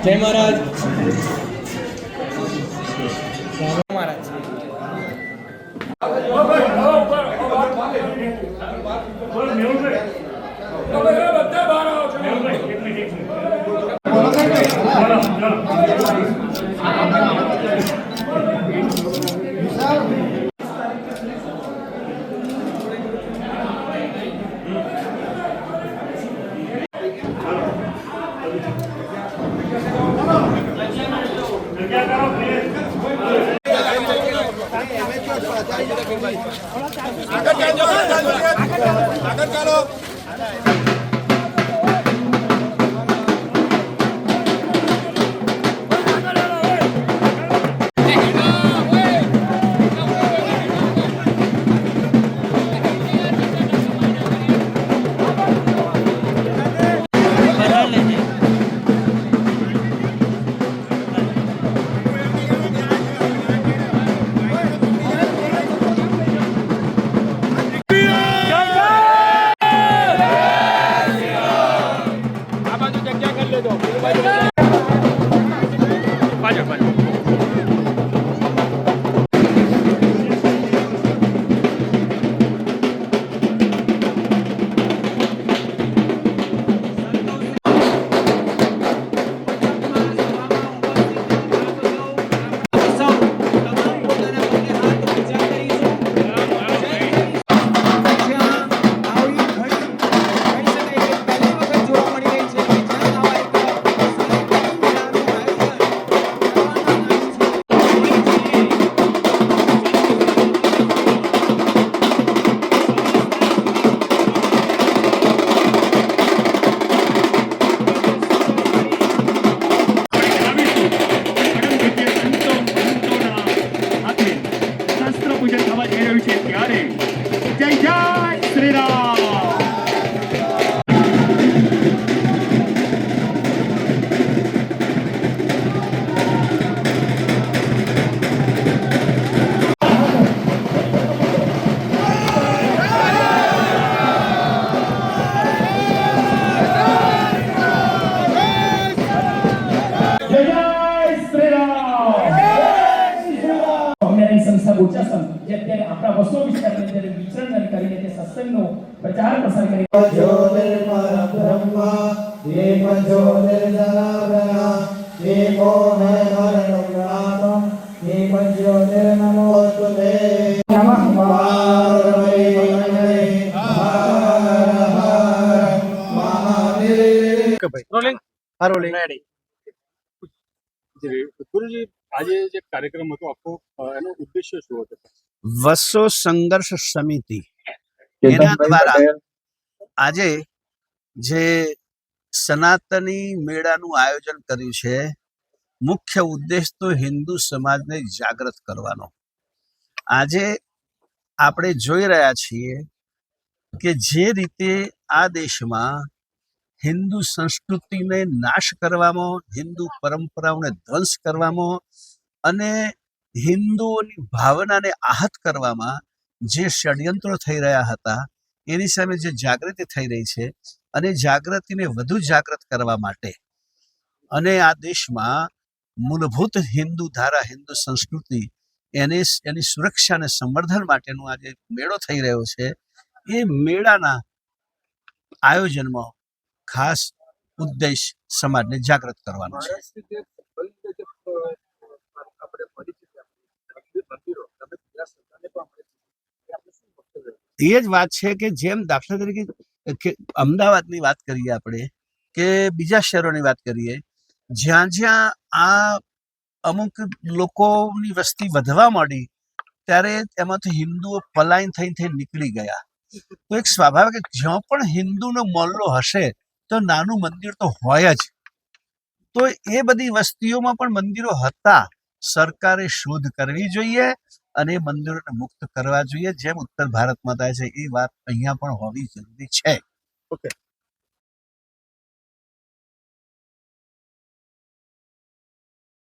જય મહારાજ. મહારાજ प्रचार प्रसार करें। ज्योतिर्ब्रह्मा देव ज्योतिर्जनार्दना देवो है हरणात्म देव ज्योतिर्नमोस्तुते नमः पार्वती रोलिंग रेडी गुरुजी આજે જે કાર્યક્રમ હતો આખો એનો ઉદ્દેશ્ય શું હતો? વસો સંઘર્ષ સમિતિ એના દ્વારા આજે જે સનાતની મેળાનું આયોજન કર્યું છે, મુખ્ય ઉદ્દેશ તો હિન્દુ સમાજને જાગૃત કરવાનો. આજે આપણે જોઈ રહ્યા છીએ કે જે રીતે આ દેશમાં હિન્દુ સંસ્કૃતિને નાશ કરવામાં, હિન્દુ પરંપરાઓને ધ્વંસ કરવામાં અને હિન્દુઓની ભાવનાને આહત કરવામાં જે ષડયંત્રો થઈ રહ્યા હતા, એની સામે જે જાગૃતિ થઈ રહી છે અને જાગૃતિને વધુ જાગૃત કરવા માટે અને આ દેશમાં મૂળભૂત હિન્દુ ધારા, હિન્દુ સંસ્કૃતિ એની સુરક્ષા અને સંવર્ધન માટેનો આજે મેળો થઈ રહ્યો છે. એ મેળાના આયોજનમાં ખાસ ઉદ્દેશ સમાજને જાગૃત કરવાનો છે. એ જ વાત છે કે જેમ દાખલા તરીકે અમદાવાદની વાત કરીએ આપણે કે બીજા શહેરોની વાત કરીએ, જ્યાં જ્યાં આ અમુક લોકોની વસ્તી વધવા માંડી ત્યારે એમાંથી હિન્દુઓ પલાયન થઈ નીકળી ગયા. તો એક સ્વાભાવિક જ્યાં પણ હિન્દુનો મોહલ્લો હશે તો નાનું મંદિર તો હોય જ. તો એ બધી વસ્તીઓમાં પણ મંદિરો હતા. સરકારે શોધ કરવી જોઈએ અને મંદિરોને મુક્ત કરવા જોઈએ, જેમ ઉત્તર ભારતમાં થાય છે. એ વાત અહીંયા પણ હોવી જરૂરી છે. ઓકે.